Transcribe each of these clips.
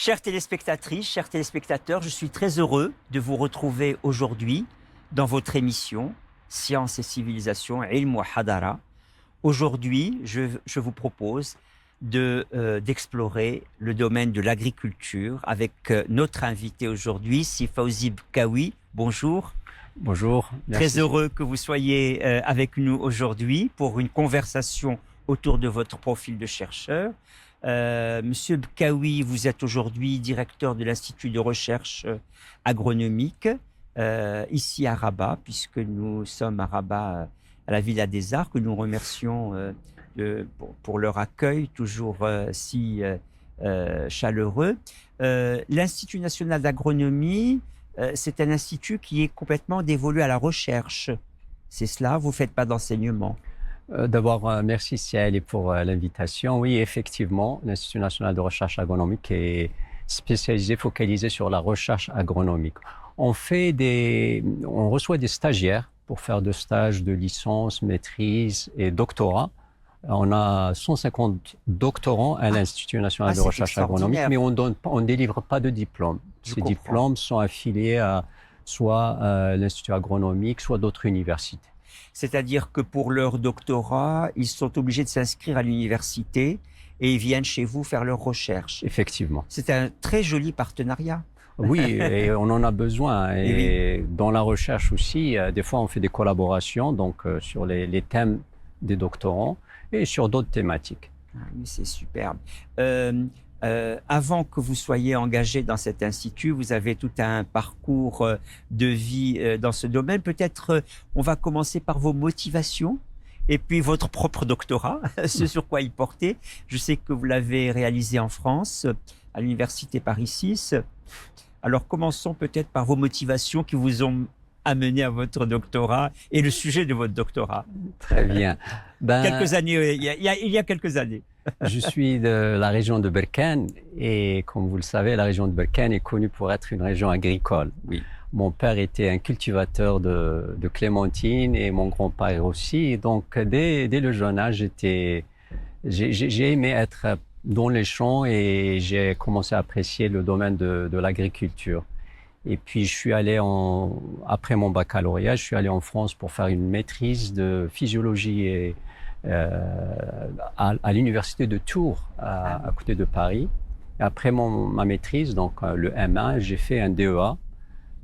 Chères téléspectatrices, chers téléspectateurs, je suis très heureux de vous retrouver aujourd'hui dans votre émission Science et civilisation, Ilm wa Hadara. Aujourd'hui, je vous propose d'explorer le domaine de l'agriculture avec notre invité aujourd'hui, si Fawzi Bkaoui. Bonjour. Bonjour. Merci. Très heureux que vous soyez avec nous aujourd'hui pour une conversation autour de votre profil de chercheur. Monsieur Bkaoui, vous êtes aujourd'hui directeur de l'Institut de recherche agronomique ici à Rabat, puisque nous sommes à Rabat, à la Villa des Arts, que nous remercions pour leur accueil toujours si chaleureux. L'Institut national d'agronomie, c'est un institut qui est complètement dévolu à la recherche. C'est cela, vous ne faites pas d'enseignement. D'abord, merci Ciel pour l'invitation. Oui, effectivement, l'Institut national de recherche agronomique est spécialisé, focalisé sur la recherche agronomique. On reçoit des stagiaires pour faire des stages de licence, maîtrise et doctorat. On a 150 doctorants à l'Institut national de recherche agronomique, mais on ne délivre pas de diplôme. Ces diplômes sont affiliés à soit l'Institut agronomique, soit d'autres universités. C'est-à-dire que pour leur doctorat, ils sont obligés de s'inscrire à l'université et ils viennent chez vous faire leurs recherches. Effectivement. C'est un très joli partenariat. Oui, et on en a besoin. Et oui. Dans la recherche aussi, des fois, on fait des collaborations sur les thèmes des doctorants et sur d'autres thématiques. Ah, oui, c'est superbe. Avant que vous soyez engagé dans cet institut, vous avez tout un parcours de vie dans ce domaine. Peut-être on va commencer par vos motivations et puis votre propre doctorat, ce sur quoi il portait. Je sais que vous l'avez réalisé en France, à l'université Paris 6. Alors commençons peut-être par vos motivations qui vous ont amené à votre doctorat et le sujet de votre doctorat. Très bien. Quelques années, il y a quelques années. Je suis de la région de Berkane et comme vous le savez, la région de Berkane est connue pour être une région agricole. Oui. Mon père était un cultivateur de clémentines et mon grand-père aussi. Donc, dès le jeune âge, j'ai aimé être dans les champs et j'ai commencé à apprécier le domaine de l'agriculture. Et puis, après mon baccalauréat, je suis allé en France pour faire une maîtrise de physiologie à l'université de Tours, à côté de Paris. Et après ma maîtrise, donc le M1, j'ai fait un DEA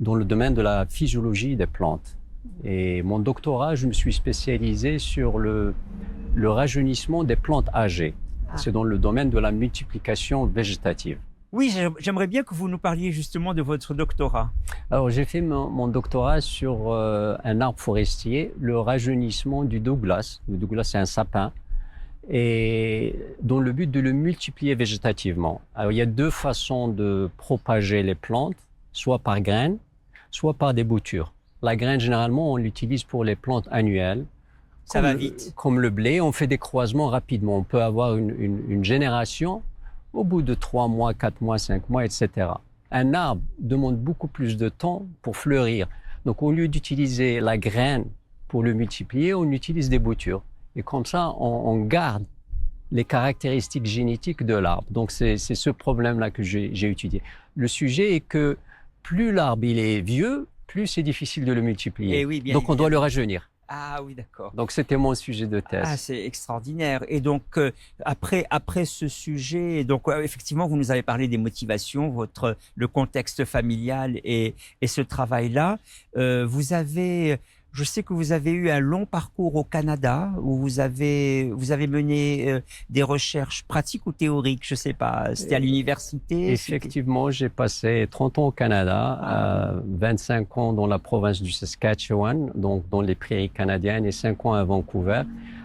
dans le domaine de la physiologie des plantes. Et mon doctorat, je me suis spécialisé sur le rajeunissement des plantes âgées. C'est dans le domaine de la multiplication végétative. Oui, j'aimerais bien que vous nous parliez justement de votre doctorat. Alors, j'ai fait mon doctorat sur un arbre forestier, le rajeunissement du Douglas. Le Douglas, c'est un sapin, et dans le but de le multiplier végétativement. Alors, il y a deux façons de propager les plantes, soit par graines, soit par des boutures. La graine, généralement, on l'utilise pour les plantes annuelles. Ça va vite. Comme le blé, on fait des croisements rapidement. On peut avoir une génération au bout de 3 mois, 4 mois, 5 mois, etc. Un arbre demande beaucoup plus de temps pour fleurir. Donc, au lieu d'utiliser la graine pour le multiplier, on utilise des boutures. Et comme ça, on garde les caractéristiques génétiques de l'arbre. Donc, c'est ce problème-là que j'ai étudié. Le sujet est que plus l'arbre il est vieux, plus c'est difficile de le multiplier. Et oui, bien donc, évidemment. on doit le rajeunir. Ah oui, d'accord. Donc, c'était mon sujet de thèse. Ah, c'est extraordinaire. Et donc, après ce sujet, donc effectivement, vous nous avez parlé des motivations, le contexte familial et ce travail-là. Je sais que vous avez eu un long parcours au Canada où vous avez mené des recherches pratiques ou théoriques, je ne sais pas. C'était à l'université. Effectivement, j'ai passé 30 ans au Canada, 25 ans dans la province du Saskatchewan, donc dans les prairies canadiennes, et 5 ans à Vancouver.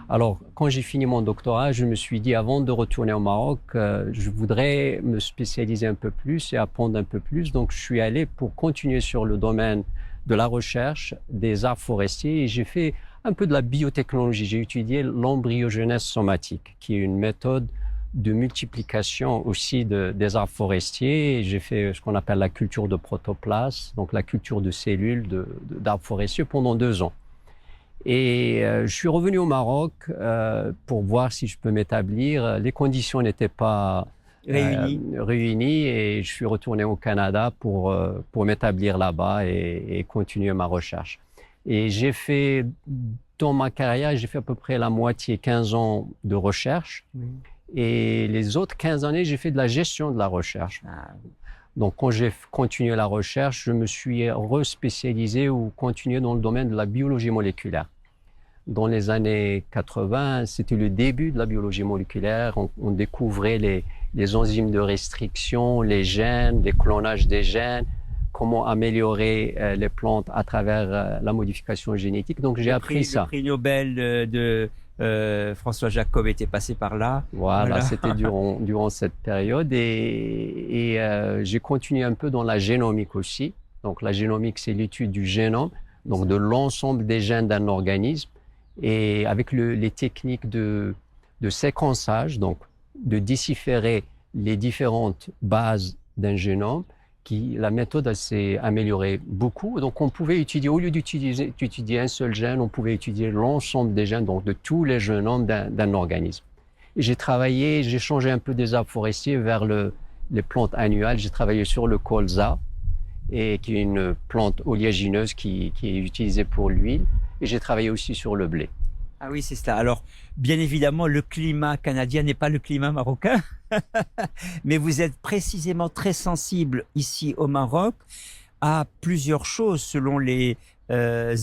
Alors, quand j'ai fini mon doctorat, je me suis dit, avant de retourner au Maroc, je voudrais me spécialiser un peu plus et apprendre un peu plus. Donc, je suis allé pour continuer sur le domaine de la recherche des arbres forestiers et j'ai fait un peu de la biotechnologie. J'ai étudié l'embryogenèse somatique, qui est une méthode de multiplication aussi des arbres forestiers. J'ai fait ce qu'on appelle la culture de protoplasme, donc la culture de cellules d'arbres forestiers pendant 2 ans. Et je suis revenu au Maroc pour voir si je peux m'établir. Les conditions n'étaient pas réunis et je suis retourné au Canada pour m'établir là-bas et continuer ma recherche. Et j'ai fait, dans ma carrière, j'ai fait à peu près la moitié, 15 ans de recherche. Oui. Et les autres 15 années, j'ai fait de la gestion de la recherche. Ah, oui. Donc, quand j'ai continué la recherche, je me suis respécialisé ou continué dans le domaine de la biologie moléculaire. Dans les années 80, c'était le début de la biologie moléculaire. On découvrait les enzymes de restriction, les gènes, les clonages des gènes, comment améliorer les plantes à travers la modification génétique. Donc, j'ai appris ça. Le prix Nobel de François Jacob était passé par là. Voilà. C'était durant cette période. Et j'ai continué un peu dans la génomique aussi. Donc, la génomique, c'est l'étude du génome, donc de l'ensemble des gènes d'un organisme. Et avec les techniques de séquençage, donc de déchiffrer les différentes bases d'un génome, la méthode s'est améliorée beaucoup. Donc, on pouvait étudier, au lieu d'étudier un seul gène, on pouvait étudier l'ensemble des gènes, donc de tous les génomes d'un organisme. Et j'ai changé un peu des arbres forestiers vers les plantes annuelles. J'ai travaillé sur le colza, qui est une plante oléagineuse qui est utilisée pour l'huile. Et j'ai travaillé aussi sur le blé. Ah oui, c'est ça. Alors, bien évidemment, le climat canadien n'est pas le climat marocain, mais vous êtes précisément très sensible ici au Maroc à plusieurs choses selon les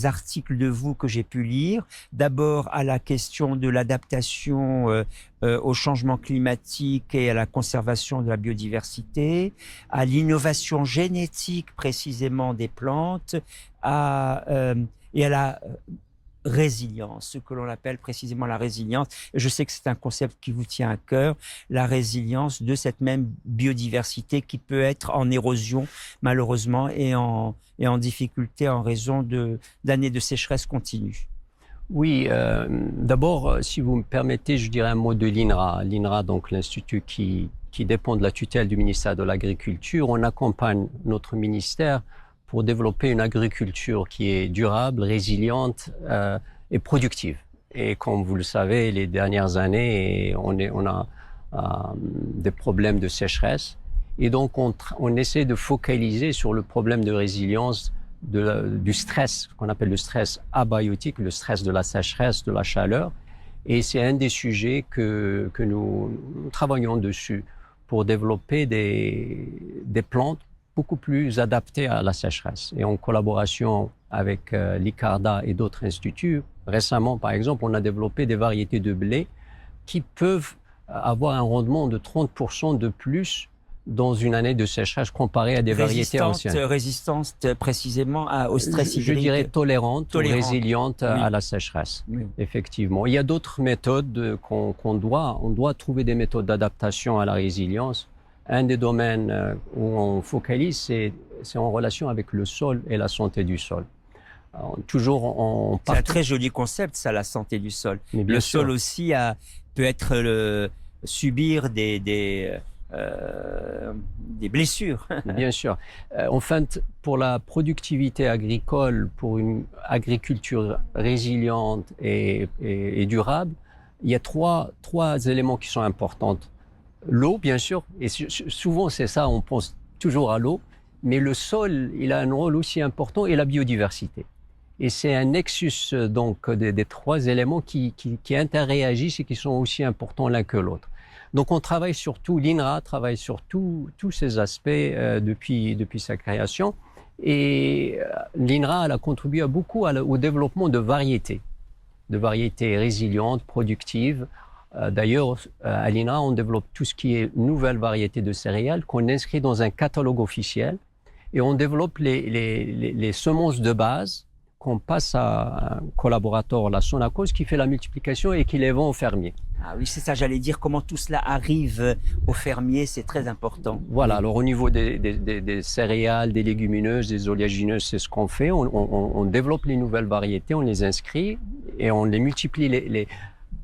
articles de vous que j'ai pu lire. D'abord à la question de l'adaptation au changement climatique et à la conservation de la biodiversité, à l'innovation génétique précisément des plantes, et à la résilience, ce que l'on appelle précisément la résilience. Je sais que c'est un concept qui vous tient à cœur, la résilience de cette même biodiversité qui peut être en érosion malheureusement et en difficulté en raison d'années de sécheresse continue. Oui, d'abord, si vous me permettez, je dirais un mot de l'INRA. L'INRA, donc l'institut qui dépend de la tutelle du ministère de l'Agriculture. On accompagne notre ministère pour développer une agriculture qui est durable, résiliente et productive. Et comme vous le savez, les dernières années, on a des problèmes de sécheresse. Et donc, on essaie de focaliser sur le problème de résilience du stress, qu'on appelle le stress abiotique, le stress de la sécheresse, de la chaleur. Et c'est un des sujets que nous travaillons dessus pour développer des plantes beaucoup plus adaptées à la sécheresse. Et en collaboration avec l'ICARDA et d'autres instituts, récemment, par exemple, on a développé des variétés de blé qui peuvent avoir un rendement de 30% de plus dans une année de sécheresse comparée à des variétés anciennes. Résistante précisément au stress hydrique. Je dirais tolérante. Résiliente oui. à la sécheresse, oui. Effectivement. Il y a d'autres méthodes on doit trouver des méthodes d'adaptation à la résilience. Un des domaines où on focalise, c'est en relation avec le sol et la santé du sol. Alors, c'est un très joli concept, ça, la santé du sol. Le sol aussi peut être subir des blessures. Bien sûr. Enfin, pour la productivité agricole, pour une agriculture résiliente et durable, il y a trois éléments qui sont importants. L'eau, bien sûr, et souvent c'est ça, on pense toujours à l'eau, mais le sol, il a un rôle aussi important, et la biodiversité. Et c'est un nexus donc des trois éléments qui interréagissent et qui sont aussi importants l'un que l'autre. Donc on travaille surtout, l'INRA travaille sur tous ces aspects depuis sa création, et l'INRA a contribué beaucoup au développement de variétés résilientes, productives. D'ailleurs, à l'INRA, on développe tout ce qui est nouvelles variétés de céréales qu'on inscrit dans un catalogue officiel, et on développe les semences de base qu'on passe à un collaborateur, la Sonacos, qui fait la multiplication et qui les vend aux fermiers. Ah oui, c'est ça, j'allais dire, comment tout cela arrive aux fermiers, c'est très important. Voilà, alors au niveau des céréales, des légumineuses, des oléagineuses, c'est ce qu'on fait. On développe les nouvelles variétés, on les inscrit et on les multiplie.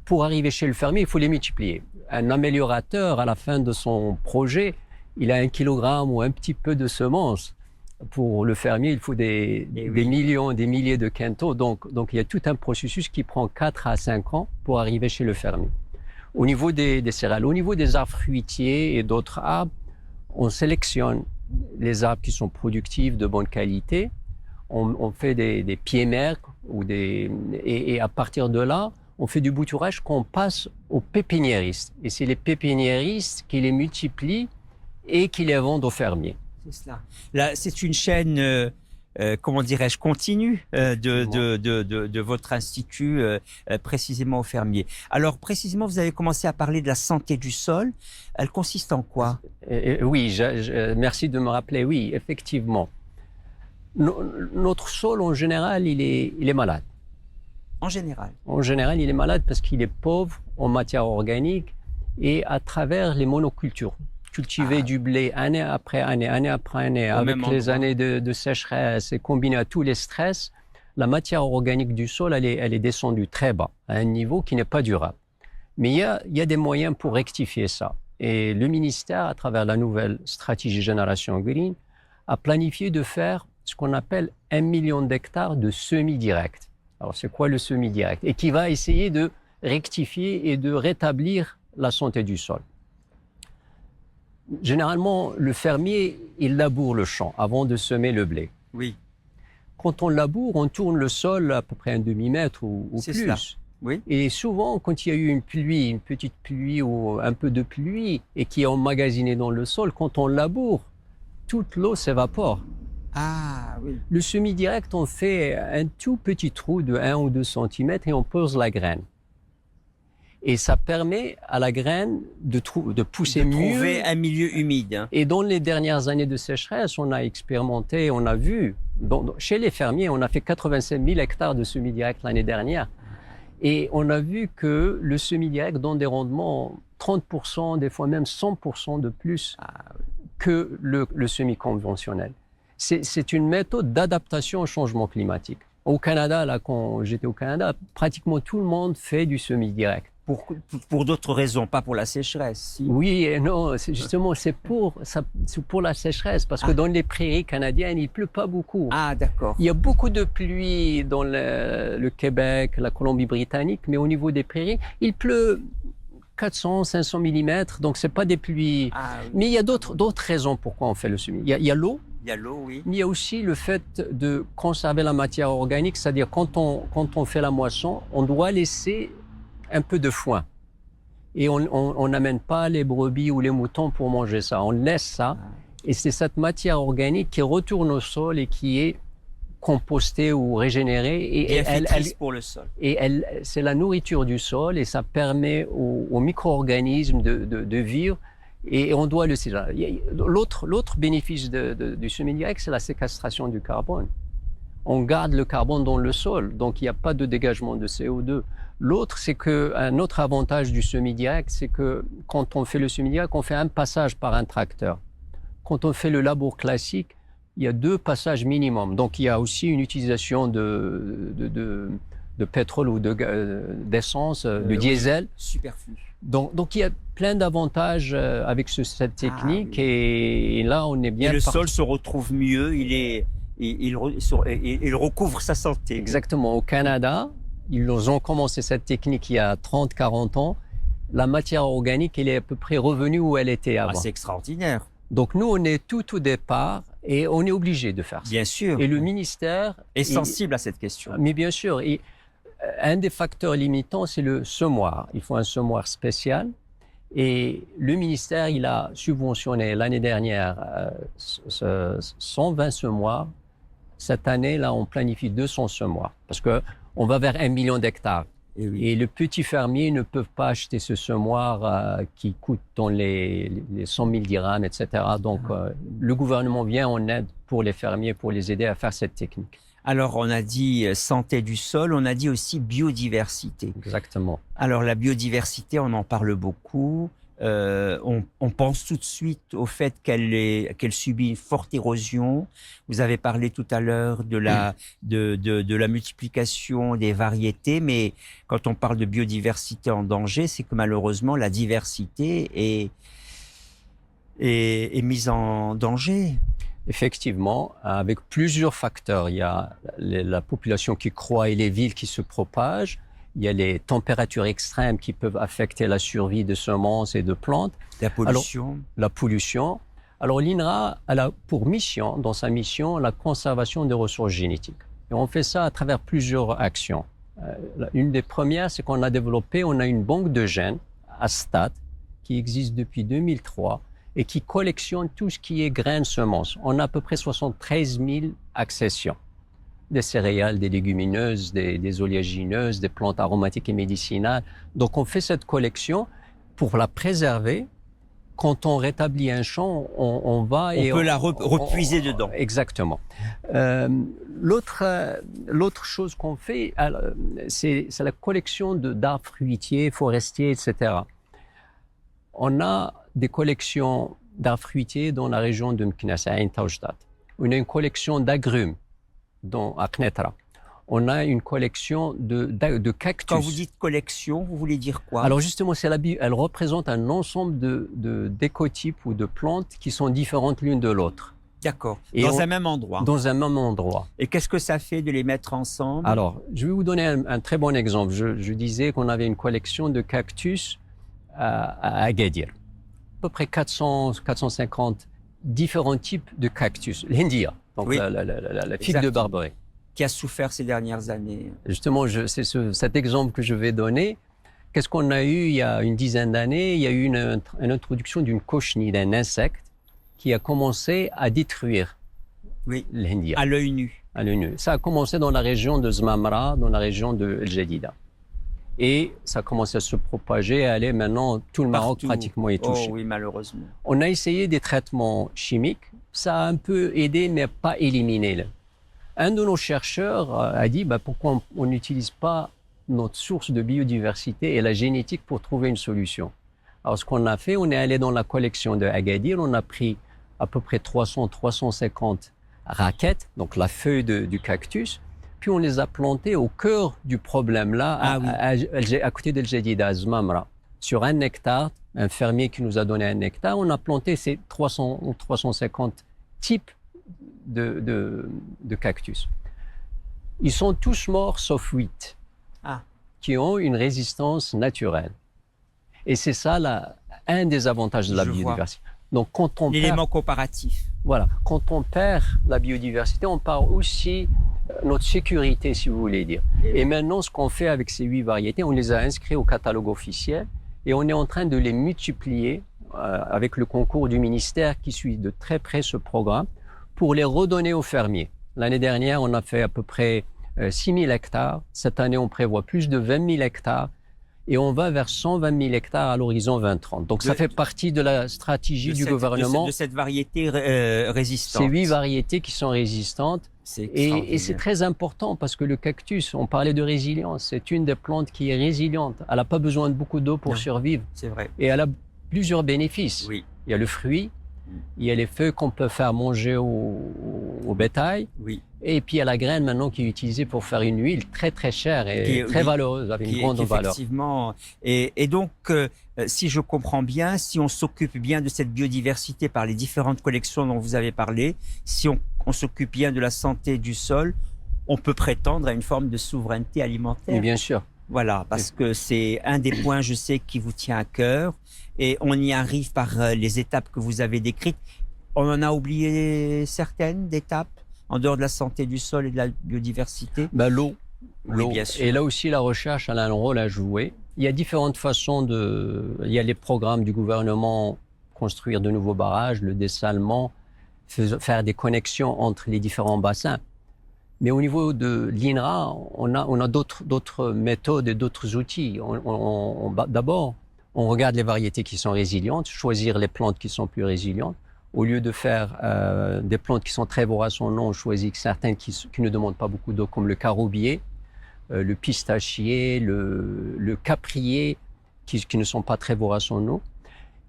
Pour arriver chez le fermier, il faut les multiplier. Un améliorateur, à la fin de son projet, il a 1 kilogramme ou un petit peu de semences. Pour le fermier, il faut des millions, des milliers de quintaux. Donc, il y a tout un processus qui prend 4 à 5 ans pour arriver chez le fermier. Au niveau des céréales, au niveau des arbres fruitiers et d'autres arbres, on sélectionne les arbres qui sont productifs, de bonne qualité. On fait des pieds maigres et à partir de là, on fait du bouturage qu'on passe aux pépiniéristes. Et c'est les pépiniéristes qui les multiplient et qui les vendent aux fermiers. C'est cela. Là, c'est une chaîne, comment dirais-je, continue de votre institut, précisément aux fermiers. Alors, précisément, vous avez commencé à parler de la santé du sol. Elle consiste en quoi? Oui, merci de me rappeler. Oui, effectivement. Notre sol, en général, il est malade. En général? En général, il est malade parce qu'il est pauvre en matière organique et à travers les monocultures. Cultiver du blé année après année, année après année, avec les années de sécheresse et combiné à tous les stress, la matière organique du sol, elle est descendue très bas, à un niveau qui n'est pas durable. Mais il y a des moyens pour rectifier ça. Et le ministère, à travers la nouvelle stratégie Génération Green, a planifié de faire ce qu'on appelle 1 million d'hectares de semis-directs. Alors, c'est quoi le semi-direct? Et qui va essayer de rectifier et de rétablir la santé du sol. Généralement, le fermier, il laboure le champ avant de semer le blé. Oui. Quand on laboure, on tourne le sol à peu près un demi-mètre ou plus. Cela. Oui. Et souvent, quand il y a eu une pluie, une petite pluie ou un peu de pluie et qui est emmagasinée dans le sol, quand on laboure, toute l'eau s'évapore. Ah oui. Le semi-direct, on fait un tout petit trou de 1 ou 2 cm et on pose la graine. Et ça permet à la graine de pousser mieux. De trouver un milieu humide. Et dans les dernières années de sécheresse, on a expérimenté, on a vu, chez les fermiers, on a fait 85 000 hectares de semi-direct l'année dernière. Et on a vu que le semi-direct donne des rendements 30%, des fois même 100% de plus que le semi-conventionnel. C'est une méthode d'adaptation au changement climatique. Au Canada, là, quand j'étais au Canada, pratiquement tout le monde fait du semi-direct. Pour d'autres raisons, pas pour la sécheresse. Si. Oui et non, c'est pour la sécheresse, parce que dans les prairies canadiennes, il pleut pas beaucoup. Ah, d'accord. Il y a beaucoup de pluie dans le Québec, la Colombie-Britannique, mais au niveau des prairies, il pleut 400, 500 mm, donc c'est pas des pluies. Ah, oui. Mais il y a d'autres raisons pourquoi on fait le semi. Il y a l'eau. Il y a l'eau, oui. Mais il y a aussi le fait de conserver la matière organique, c'est-à-dire quand on fait la moisson, on doit laisser un peu de foin. Et on n'amène pas les brebis ou les moutons pour manger ça. On laisse ça. Et c'est cette matière organique qui retourne au sol et qui est compostée ou régénérée. Et elle pour le sol. Et c'est la nourriture du sol et ça permet aux micro-organismes de vivre. Et on doit le savoir. L'autre bénéfice du semi-direct, c'est la séquestration du carbone. On garde le carbone dans le sol, donc il n'y a pas de dégagement de CO2. L'autre, c'est qu'un autre avantage du semi-direct, c'est que quand on fait le semi-direct, on fait un passage par un tracteur. Quand on fait le labour classique, il y a 2 passages minimum. Donc il y a aussi une utilisation de pétrole ou d'essence, de diesel. Superflu. Donc il y a plein d'avantages avec cette technique et là on est bien. Et le sol se retrouve mieux, il recouvre sa santé. Exactement. Au Canada, ils ont commencé cette technique il y a 30-40 ans. La matière organique, elle est à peu près revenue où elle était avant. Ah, c'est extraordinaire. Donc nous, on est tout au départ et on est obligé de faire ça. Bien sûr. Et le ministère est sensible à cette question. Mais bien sûr. Et un des facteurs limitants, c'est le semoir. Il faut un semoir spécial. Et le ministère, il a subventionné l'année dernière 120 semoirs. Cette année, là, on planifie 200 semoirs parce qu'on va vers 1 million d'hectares. Et le petit fermier ne peut pas acheter ce semoir qui coûte dans les 100 000 dirhams, etc. Donc, le gouvernement vient en aide pour les fermiers, pour les aider à faire cette technique. Alors, on a dit santé du sol, on a dit aussi biodiversité. Exactement. Alors, la biodiversité, on en parle beaucoup. On pense tout de suite au fait qu'elle subit une forte érosion. Vous avez parlé tout à l'heure de la multiplication des variétés, mais quand on parle de biodiversité en danger, c'est que malheureusement la diversité est mise en danger. Effectivement, avec plusieurs facteurs. Il y a la population qui croît et les villes qui se propagent. il y a les températures extrêmes qui peuvent affecter la survie de semences et de plantes. La pollution. Alors, la pollution. Alors l'INRA, elle a pour mission, dans sa mission, la conservation des ressources génétiques. Et on fait ça à travers plusieurs actions. Une des premières, c'est qu'on a développé, on a une banque de gènes à Stade qui existe depuis 2003 et qui collectionne tout ce qui est graines, semences. On a à peu près 73 000 accessions. Des céréales, des légumineuses, des oléagineuses, des plantes aromatiques et médicinales. Donc on fait cette collection pour la préserver. Quand on rétablit un champ, on va et on peut la repuiser dedans. Exactement. L'autre chose qu'on fait, c'est la collection d'arbres fruitiers, forestiers, etc. On a des collections d'arbres fruitiers dans la région de Meknès, à Ain Taoujdat. On a une collection d'agrumes à Knetra. On a une collection de cactus. Quand vous dites collection, vous voulez dire quoi? Alors justement, elle représente un ensemble d'écotypes ou de plantes qui sont différentes l'une de l'autre. D'accord. Dans un même endroit. Dans un même endroit. Et qu'est-ce que ça fait de les mettre ensemble? Alors, je vais vous donner un très bon exemple. Je disais qu'on avait une collection de cactus à Agadir. À peu près 450 différents types de cactus. L'India, donc oui. la figue de Barbarie. Qui a souffert ces dernières années. Justement, c'est cet exemple que je vais donner. Qu'est-ce qu'on a eu il y a une dizaine d'années? Il y a eu une introduction d'une cochenille, d'un insecte, qui a commencé à détruire l'India. À l'œil nu. À l'œil nu. Ça a commencé dans la région de Zmamra, dans la région de El Jadida. Et ça a commencé à se propager, à aller maintenant, tout le Maroc pratiquement est touché. Oh oui, malheureusement. On a essayé des traitements chimiques. Ça a un peu aidé, mais pas éliminé. Un de nos chercheurs a dit pourquoi on n'utilise pas notre source de biodiversité et la génétique pour trouver une solution. Alors ce qu'on a fait, on est allé dans la collection de Agadir, on a pris à peu près 300-350 raquettes, donc la feuille du cactus, puis on les a plantées au cœur du problème là, à côté d'El Jadida, à Zmamra. Sur 1 hectare, un fermier qui nous a donné 1 hectare, on a planté ces 300 ou 350 types de cactus. Ils sont tous morts sauf 8 qui ont une résistance naturelle. Et c'est ça un des avantages de la biodiversité. Donc, quand on l'élément comparatif. Voilà, quand on perd la biodiversité, on perd aussi notre sécurité, si vous voulez dire. Et maintenant, ce qu'on fait avec ces 8 variétés, on les a inscrits au catalogue officiel et on est en train de les multiplier avec le concours du ministère qui suit de très près ce programme, pour les redonner aux fermiers. L'année dernière, on a fait à peu près 6 000 hectares. Cette année, on prévoit plus de 20 000 hectares. Et on va vers 120 000 hectares à l'horizon 2030. Donc, ça fait partie de la stratégie du gouvernement. De cette variété résistante. Ces 8 variétés qui sont résistantes. Et c'est très important parce que le cactus, on parlait de résilience, c'est une des plantes qui est résiliente. Elle n'a pas besoin de beaucoup d'eau pour survivre. C'est vrai. Et elle a plusieurs bénéfices. Oui. Il y a le fruit. Il y a les feuilles qu'on peut faire manger au bétail. Oui. Et puis il y a la graine maintenant qui est utilisée pour faire une huile très très chère et très valeureuse, avec une grande valeur. Effectivement. Et donc, si je comprends bien, si on s'occupe bien de cette biodiversité par les différentes collections dont vous avez parlé, si on s'occupe bien de la santé du sol, on peut prétendre à une forme de souveraineté alimentaire. Et bien sûr. Voilà, parce que c'est un des points, je sais, qui vous tient à cœur. Et on y arrive par les étapes que vous avez décrites. On en a oublié certaines d'étapes, en dehors de la santé du sol et de la biodiversité. L'eau. Oui, bien sûr. Et là aussi, la recherche elle a un rôle à jouer. Il y a différentes façons Il y a les programmes du gouvernement, construire de nouveaux barrages, le dessalement, faire des connexions entre les différents bassins. Mais au niveau de l'INRA, on a d'autres méthodes et d'autres outils. D'abord, on regarde les variétés qui sont résilientes, choisir les plantes qui sont plus résilientes. Au lieu de faire des plantes qui sont très voraces en eau, on choisit certaines qui ne demandent pas beaucoup d'eau, comme le caroubier, le pistachier, le caprier, qui ne sont pas très voraces en eau.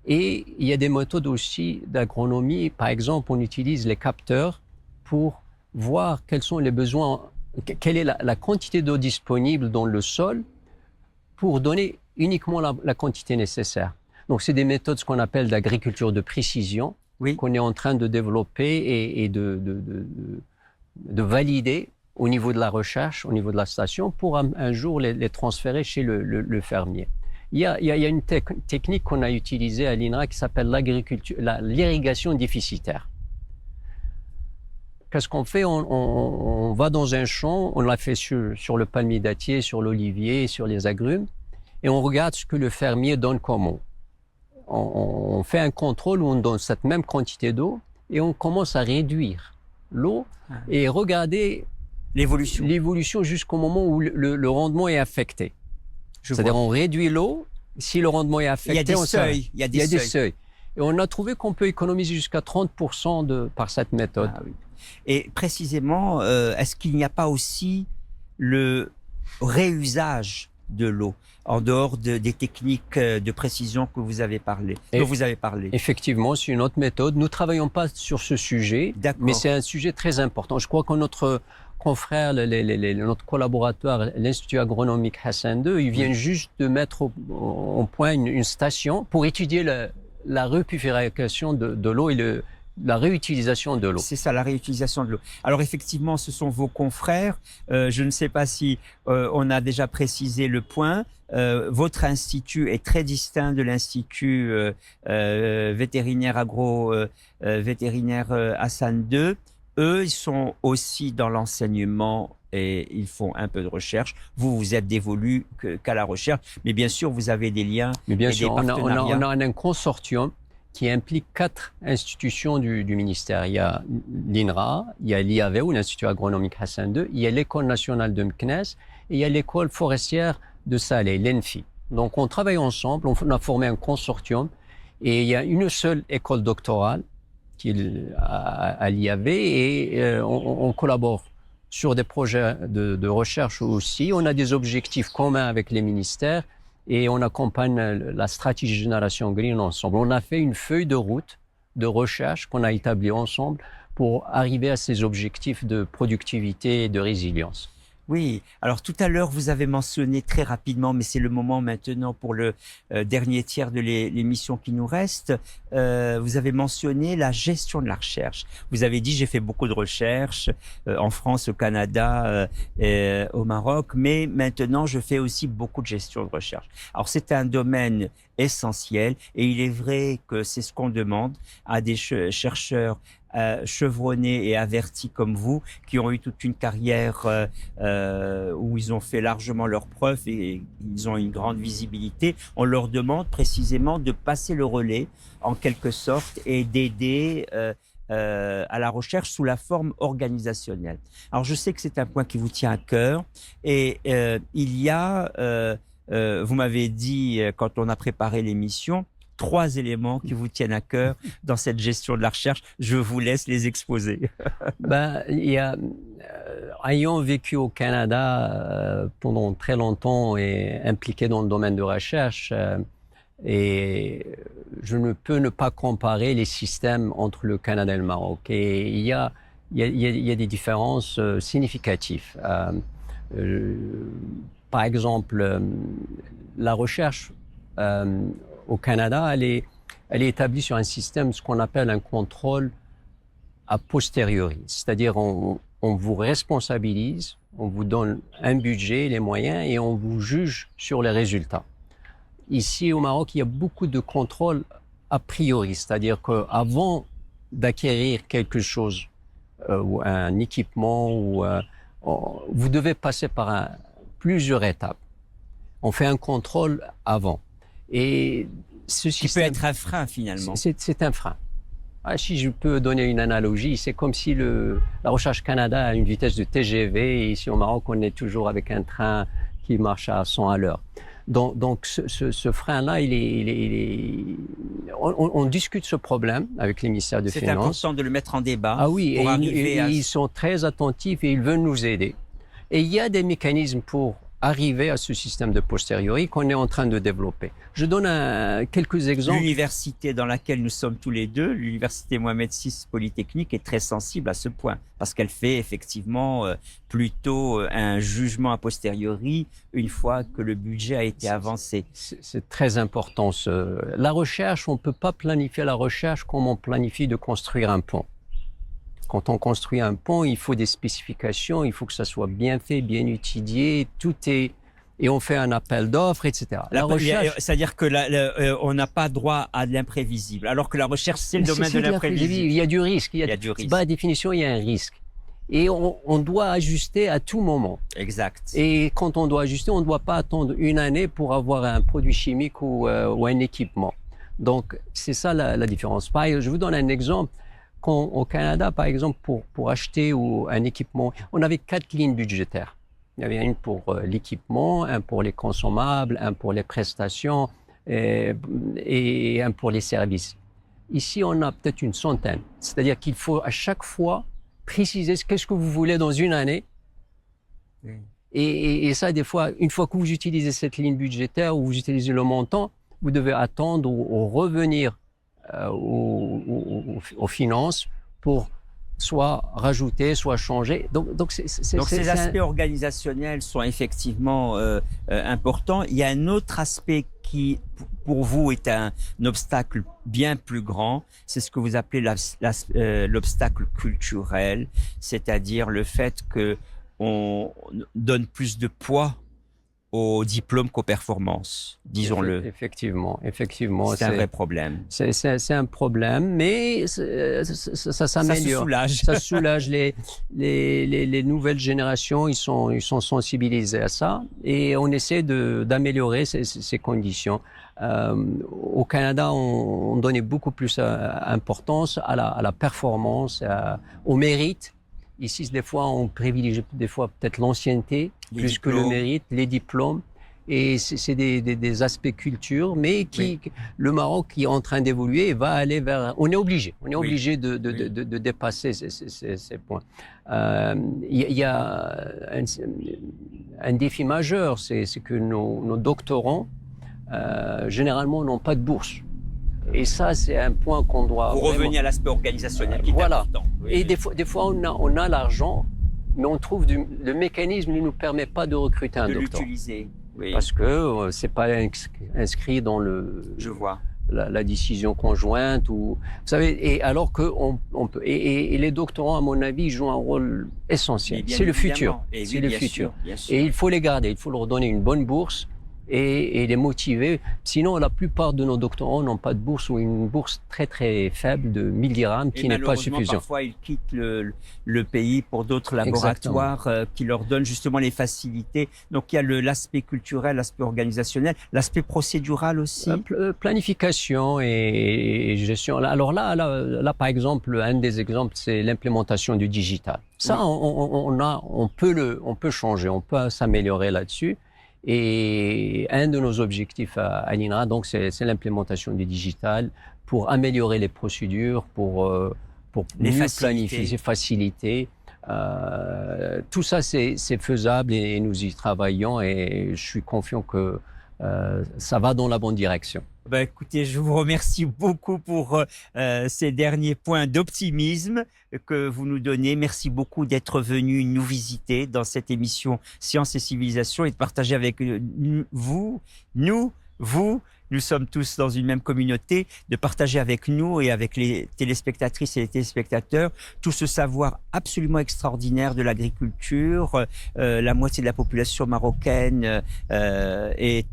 Et il y a des méthodes aussi d'agronomie. Par exemple, on utilise les capteurs pour voir quels sont les besoins, quelle est la quantité d'eau disponible dans le sol pour donner uniquement la quantité nécessaire. Donc, c'est des méthodes, ce qu'on appelle d'agriculture de précision, qu'on est en train de développer et de valider au niveau de la recherche, au niveau de la station, pour un jour les transférer chez le fermier. Il y a une technique qu'on a utilisée à l'INRA qui s'appelle l'irrigation déficitaire. Qu'est-ce qu'on fait? On va dans un champ, on l'a fait sur le palmier dattier, sur l'olivier, sur les agrumes, et on regarde ce que le fermier donne comme eau. On fait un contrôle où on donne cette même quantité d'eau et on commence à réduire l'eau et regarder l'évolution jusqu'au moment où le rendement est affecté. C'est-à-dire on réduit l'eau, si le rendement est affecté, il y a des seuils. Et on a trouvé qu'on peut économiser jusqu'à 30% par cette méthode. Ah, oui. Et précisément, est-ce qu'il n'y a pas aussi le réusage de l'eau en dehors des techniques de précision dont vous avez parlé? Effectivement, c'est une autre méthode. Nous ne travaillons pas sur ce sujet, mais c'est un sujet très important. Je crois que notre confrère, notre collaborateur, l'Institut agronomique Hassan II, ils viennent juste de mettre au point une station pour étudier la repurification de l'eau et la réutilisation de l'eau. C'est ça, la réutilisation de l'eau. Alors effectivement, ce sont vos confrères. Je ne sais pas si on a déjà précisé le point. Votre institut est très distinct de l'institut vétérinaire vétérinaire Hassan II. Eux, ils sont aussi dans l'enseignement et ils font un peu de recherche. Vous êtes dévolu qu'à la recherche, mais bien sûr, vous avez des liens mais bien et sûr, des partenariats. On a un consortium qui implique 4 institutions du ministère. Il y a l'INRA, il y a l'IAVO, l'Institut agronomique Hassan II, il y a l'École nationale de Meknès et il y a l'École forestière de Salé, l'ENFI. Donc on travaille ensemble, on a formé un consortium et il y a une seule école doctorale qui est à l'IAV et on collabore sur des projets de recherche aussi. On a des objectifs communs avec les ministères et on accompagne la stratégie Génération Green ensemble. On a fait une feuille de route de recherche qu'on a établie ensemble pour arriver à ces objectifs de productivité et de résilience. Oui, alors tout à l'heure, vous avez mentionné très rapidement, mais c'est le moment maintenant pour le dernier tiers de l'émission qui nous reste, vous avez mentionné la gestion de la recherche. Vous avez dit, j'ai fait beaucoup de recherches en France, au Canada, au Maroc, mais maintenant, je fais aussi beaucoup de gestion de recherche. Alors, c'est un domaine essentiel et il est vrai que c'est ce qu'on demande à des chercheurs chevronnés et avertis comme vous, qui ont eu toute une carrière où ils ont fait largement leurs preuves et ils ont une grande visibilité. On leur demande précisément de passer le relais en quelque sorte et d'aider à la recherche sous la forme organisationnelle. Alors je sais que c'est un point qui vous tient à cœur et il y a, vous m'avez dit quand on a préparé l'émission, 3 éléments qui vous tiennent à cœur dans cette gestion de la recherche. Je vous laisse les exposer. Ayant vécu au Canada pendant très longtemps et impliqué dans le domaine de recherche, et je ne peux ne pas comparer les systèmes entre le Canada et le Maroc. Et il y a des différences significatives. Par exemple, la recherche au Canada, elle est établie sur un système, ce qu'on appelle un contrôle a posteriori. C'est-à-dire, on vous responsabilise, on vous donne un budget, les moyens, et on vous juge sur les résultats. Ici, au Maroc, il y a beaucoup de contrôle a priori. C'est-à-dire qu'avant d'acquérir quelque chose, ou un équipement, vous devez passer par plusieurs étapes. On fait un contrôle avant. Et ce système, peut être un frein finalement. C'est un frein. Si je peux donner une analogie, c'est comme si la Recherche Canada a une vitesse de TGV et ici au Maroc, on est toujours avec un train qui marche à 100 à l'heure. Donc ce frein-là, on discute ce problème avec les ministères de Finances. C'est important de le mettre en débat. Ah oui, ils sont très attentifs et ils veulent nous aider. Et il y a des mécanismes pour arriver à ce système de posteriori qu'on est en train de développer. Je donne quelques exemples. L'université dans laquelle nous sommes tous les deux, l'université Mohamed VI Polytechnique, est très sensible à ce point, parce qu'elle fait effectivement plutôt un jugement a posteriori une fois que le budget a été avancé. C'est très important. La recherche, on ne peut pas planifier la recherche comme on planifie de construire un pont. Quand on construit un pont, il faut des spécifications, il faut que ça soit bien fait, bien étudié, tout est... Et on fait un appel d'offres, etc. La recherche, c'est-à-dire que on n'a pas droit à de l'imprévisible, alors que la recherche, c'est le domaine de l'imprévisible. Il y a du risque. Il y a du risque. Par définition, il y a un risque. Et on doit ajuster à tout moment. Exact. Et quand on doit ajuster, on ne doit pas attendre une année pour avoir un produit chimique ou un équipement. Donc, c'est ça la différence. Pareil, je vous donne un exemple. Au Canada, par exemple, pour acheter un équipement, on avait 4 lignes budgétaires. Il y avait une pour l'équipement, un pour les consommables, un pour les prestations et un pour les services. Ici, on a peut-être une centaine. C'est-à-dire qu'il faut à chaque fois préciser qu'est-ce que vous voulez dans une année. Oui. Et ça, des fois, une fois que vous utilisez cette ligne budgétaire ou vous utilisez le montant, vous devez attendre ou revenir aux finances pour soit rajouter, soit changer. Donc ces aspects organisationnels sont effectivement importants. Il y a un autre aspect qui, pour vous, est un obstacle bien plus grand. C'est ce que vous appelez l'obstacle culturel, c'est-à-dire le fait qu'on donne plus de poids aux diplômes qu'aux performances, disons-le. Effectivement. C'est un vrai problème. C'est un problème, mais ça s'améliore. Ça soulage les nouvelles générations. Ils sont sensibilisés à ça et on essaie d'améliorer ces conditions. Au Canada, on donnait beaucoup plus d'importance à la performance, au mérite. Ici, des fois, on privilégie peut-être l'ancienneté plus que le mérite, les diplômes. Et c'est des aspects culture, mais le Maroc qui est en train d'évoluer va aller vers... On est obligé de dépasser ces points. Il y a un défi majeur, c'est que nos doctorants, généralement, n'ont pas de bourse. Et ça, c'est un point qu'on doit... Vous revenez à l'aspect organisationnel qui est important. Et des fois, on a l'argent, mais on trouve le mécanisme ne nous permet pas de recruter un docteur. De l'utiliser. Oui. Parce que c'est pas inscrit dans la décision conjointe. Vous savez, et alors qu'on peut... Et les doctorants, à mon avis, jouent un rôle essentiel. C'est le futur. C'est le futur. Et il faut les garder. Il faut leur donner une bonne bourse. Et les motiver. Sinon, la plupart de nos doctorants n'ont pas de bourse ou une bourse très très faible de 1000 dirhams qui n'est pas suffisante. Parfois, ils quittent le pays pour d'autres laboratoires qui leur donnent justement les facilités. Donc, il y a l'aspect culturel, l'aspect organisationnel, l'aspect procédural aussi. Planification et gestion. Alors là, par exemple, un des exemples, c'est l'implémentation du digital. Ça, on peut changer, on peut s'améliorer là-dessus. Et un de nos objectifs à l'INRA, donc, c'est l'implémentation du digital pour améliorer les procédures, pour mieux planifier, faciliter. Tout ça, c'est faisable et nous y travaillons et je suis confiant que ça va dans la bonne direction. Ben écoutez, je vous remercie beaucoup pour ces derniers points d'optimisme que vous nous donnez. Merci beaucoup d'être venu nous visiter dans cette émission Sciences et Civilisation et de partager avec vous. Nous sommes tous dans une même communauté, de partager avec nous et avec les téléspectatrices et les téléspectateurs tout ce savoir absolument extraordinaire de l'agriculture. La moitié de la population marocaine est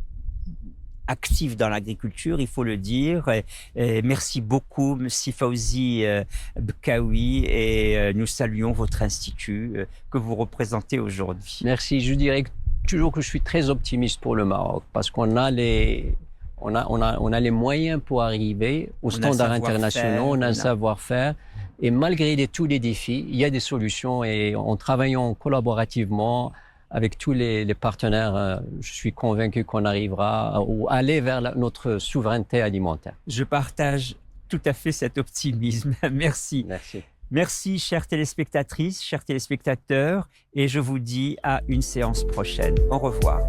actif dans l'agriculture, il faut le dire. Et merci beaucoup, M. Fawzi Bkaoui, et nous saluons votre institut que vous représentez aujourd'hui. Merci. Je dirais toujours que je suis très optimiste pour le Maroc parce qu'on a les moyens pour arriver aux standards internationaux, on a un savoir-faire. Et malgré tous les défis, il y a des solutions et en travaillant collaborativement avec tous les partenaires, je suis convaincu qu'on arrivera à aller vers notre souveraineté alimentaire. Je partage tout à fait cet optimisme. Merci. Merci. Merci, chères téléspectatrices, chers téléspectateurs, et je vous dis à une séance prochaine. Au revoir.